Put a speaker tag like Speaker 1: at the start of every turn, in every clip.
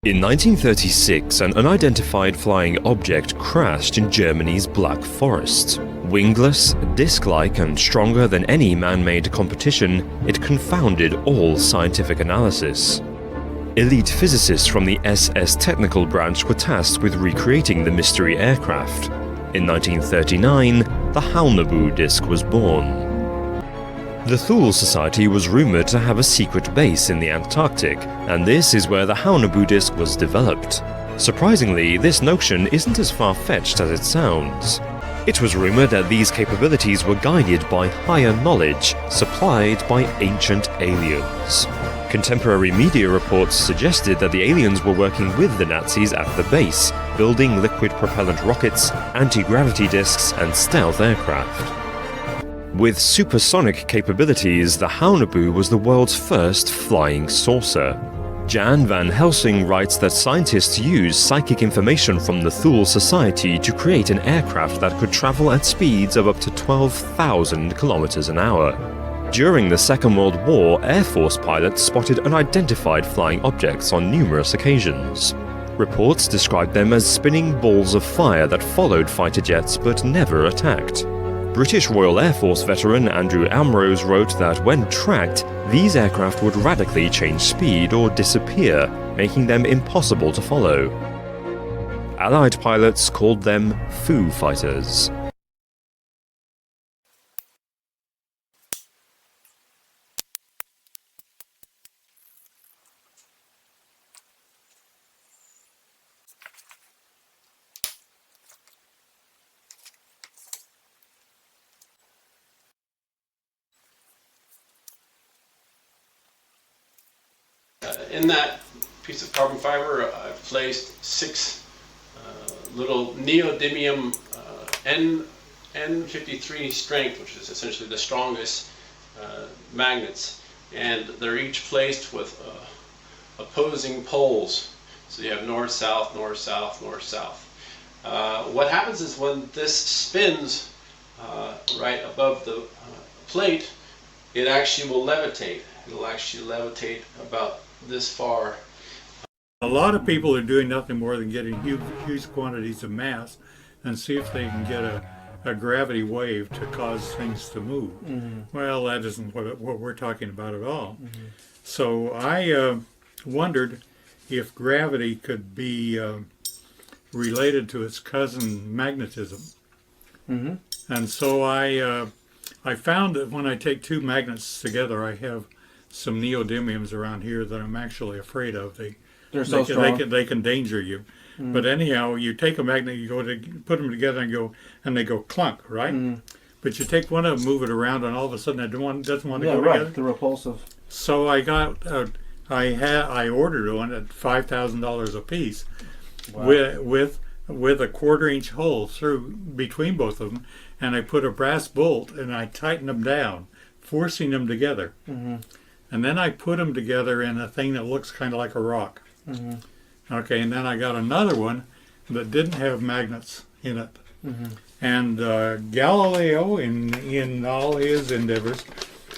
Speaker 1: In 1936, an unidentified flying object crashed in Germany's Black Forest. Wingless, disc-like, and stronger than any man-made competition, it confounded all scientific analysis. Elite physicists from the SS Technical branch were tasked with recreating the mystery aircraft. In 1939, the Halnabu disk was born. The Thule Society was rumored to have a secret base in the Antarctic, and this is where the Halnabu disk was developed. Surprisingly, this notion isn't as far-fetched as it sounds. It was rumored that these capabilities were guided by higher knowledge supplied by ancient aliens. Contemporary media reports suggested that the aliens were working with the Nazis at the base, building liquid propellant rockets, anti-gravity disks, and stealth aircraft. With supersonic capabilities, the Halnabu was the world's first flying saucer. Jan van Helsing writes that scientists used psychic information from the Thule Society to create an aircraft that could travel at speeds of up to 12,000 kilometers an hour. During the Second World War, Air Force pilots spotted unidentified flying objects on numerous occasions. Reports described them as spinning balls of fire that followed fighter jets but never attacked. British Royal Air Force veteran Andrew Amrose wrote that when tracked, these aircraft would radically change speed or disappear, making them impossible to follow. Allied pilots called them Foo Fighters.
Speaker 2: In that piece of carbon fiber, I've placed 6 little neodymium N53 strength, which is essentially the strongest magnets, and they're each placed with opposing poles. So you have north, south, north, south, north, south. What happens is when this spins right above the plate, it actually will levitate. It'll actually levitate about this far.
Speaker 3: A lot of people are doing nothing more than getting huge quantities of mass and see if they can get a gravity wave to cause things to move. Mm-hmm. Well, that isn't what we're talking about at all. Mm-hmm. So I wondered if gravity could be related to its cousin magnetism. Mm-hmm. And so I found that when I take 2 magnets together, I have some neodymiums around here that I'm actually afraid of.
Speaker 4: They're so strong.
Speaker 3: They can danger you. Mm. But anyhow, you take a magnet, you go to put them together and they go clunk, right? Mm. But you take one of them, move it around, and all of a sudden it doesn't want to go
Speaker 4: right.
Speaker 3: together.
Speaker 4: The repulsive.
Speaker 3: So I got I ordered one at $5,000 a piece. Wow. with a 1/4-inch hole through between both of them, and I put a brass bolt and I tightened them down, forcing them together. Mm-hmm. And then I put them together in a thing that looks kind of like a rock. Mm-hmm. Okay, and then I got another one that didn't have magnets in it. Mm-hmm. And Galileo, in all his endeavors,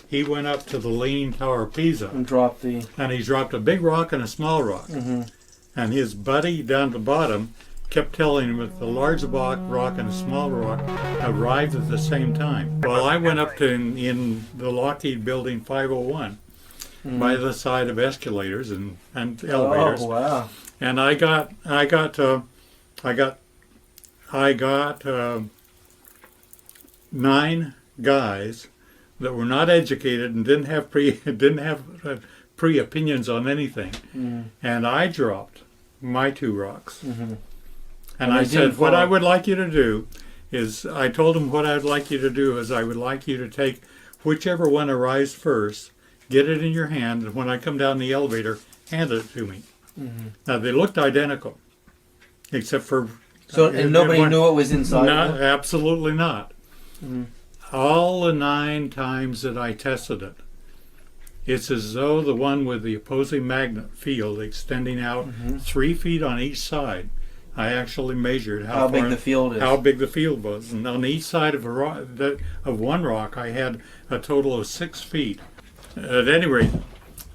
Speaker 3: he went up to the Leaning Tower of Pisa.
Speaker 4: And dropped
Speaker 3: he dropped a big rock and a small rock. Mm-hmm. And his buddy down at the bottom kept telling him that the large rock and the small rock arrived at the same time. Well, I went up to in the Lockheed Building 501. Mm-hmm. By the side of escalators and elevators.
Speaker 4: Oh, wow.
Speaker 3: And I got 9 guys that were not educated and didn't have pre opinions on anything. Mm-hmm. And I dropped my 2 rocks. Mm-hmm. And I said, what I would like you to do is, I told them what I'd like you to do is I would like you to take whichever one arrives first, get it in your hand, and when I come down the elevator, hand it to me. Mm-hmm. Now, they looked identical, except for...
Speaker 4: and nobody knew what was inside?
Speaker 3: No, absolutely not. Mm-hmm. All the 9 times that I tested it, it's as though the one with the opposing magnet field extending out 3 feet on each side. I actually measured
Speaker 4: how big the field is.
Speaker 3: How big the field was. And on each side of one rock, I had a total of 6 feet. At any rate,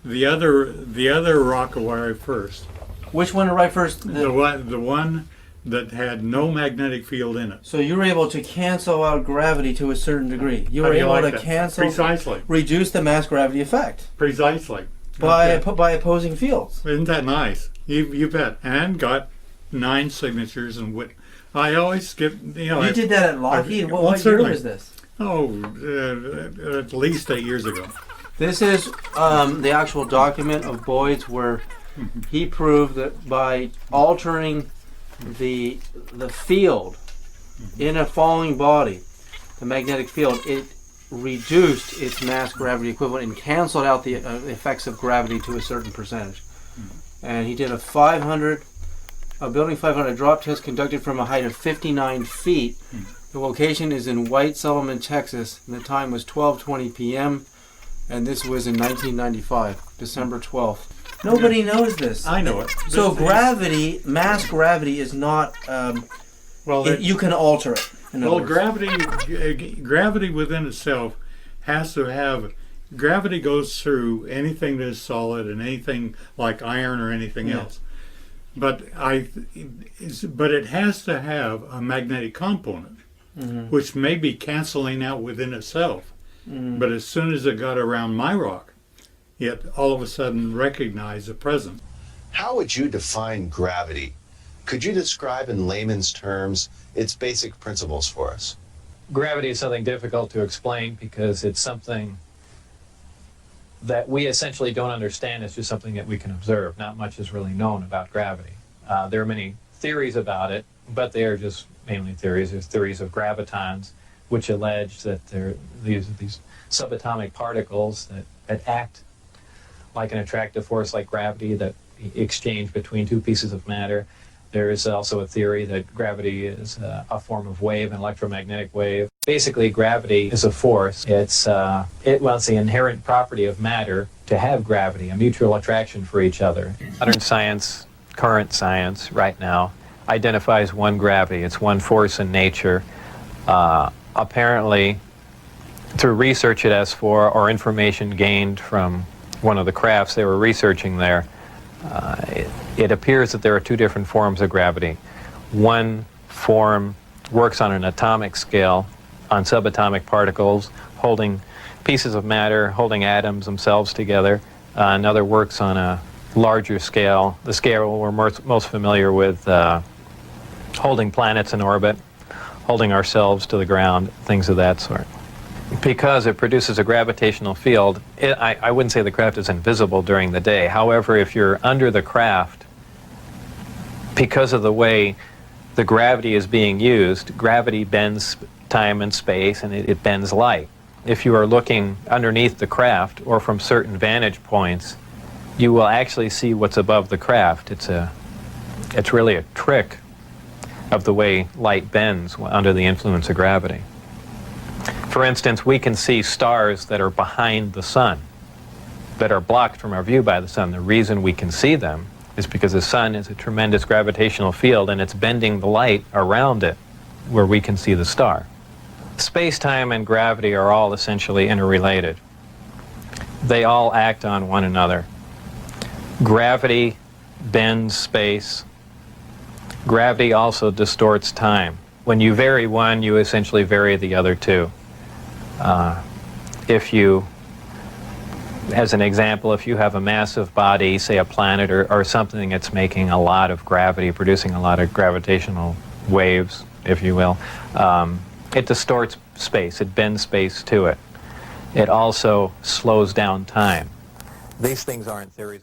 Speaker 3: the other rock where I first,
Speaker 4: Which one arrived first?
Speaker 3: The one that had no magnetic field in it.
Speaker 4: So you were able to cancel out gravity to a certain degree. You were able to cancel,
Speaker 3: precisely,
Speaker 4: reduce the mass gravity effect.
Speaker 3: Precisely.
Speaker 4: By opposing fields.
Speaker 3: Isn't that nice? You bet. And got 9 signatures and I always skip.
Speaker 4: You did that at Lockheed. What year was this?
Speaker 3: Oh, at least 8 years ago.
Speaker 4: This is the actual document of Boyd's where he proved that by altering the field in a falling body, the magnetic field, it reduced its mass gravity equivalent and canceled out the effects of gravity to a certain percentage. And he did a building 500 drop test conducted from a height of 59 feet. The location is in White Sullivan, Texas, and the time was 12:20 p.m. and this was in 1995, December 12th. Nobody knows this.
Speaker 3: I know it.
Speaker 4: So gravity, mass gravity is not, you can alter it.
Speaker 3: Well, gravity within itself has to have, gravity goes through anything that is solid and anything like iron or anything else. But it has to have a magnetic component, which may be canceling out within itself. But as soon as it got around my rock, it all of a sudden recognized the presence.
Speaker 5: How would you define gravity? Could you describe in layman's terms its basic principles for us?
Speaker 6: Gravity is something difficult to explain because it's something that we essentially don't understand. It's just something that we can observe. Not much is really known about gravity. There are many theories about it, but they are just mainly theories. There's theories of gravitons, which allege that there are these subatomic particles that act like an attractive force like gravity that exchange between two pieces of matter. There is also a theory that gravity is a form of wave, an electromagnetic wave. Basically, gravity is a force. It's the inherent property of matter to have gravity, a mutual attraction for each other. Modern science, current science right now, identifies one gravity. It's one force in nature. Apparently, through research at S4 or information gained from one of the crafts they were researching there, it appears that there are two different forms of gravity. One form works on an atomic scale, on subatomic particles, holding pieces of matter, holding atoms themselves together. Another works on a larger scale, the scale we're most familiar with, holding planets in orbit, holding ourselves to the ground, things of that sort. Because it produces a gravitational field, I wouldn't say the craft is invisible during the day. However, if you're under the craft, because of the way the gravity is being used, gravity bends time and space, and it bends light. If you are looking underneath the craft or from certain vantage points, you will actually see what's above the craft. It's really a trick of the way light bends under the influence of gravity. For instance, we can see stars that are behind the sun, that are blocked from our view by the sun. The reason we can see them is because the sun is a tremendous gravitational field and it's bending the light around it where we can see the star. Space-time and gravity are all essentially interrelated. They all act on one another. Gravity bends space. Gravity also distorts time. When you vary one, you essentially vary the other two. As an example, if you have a massive body, say a planet or something that's making a lot of gravity, producing a lot of gravitational waves, if you will, it distorts space. It bends space to it. It also slows down time. These things aren't theories.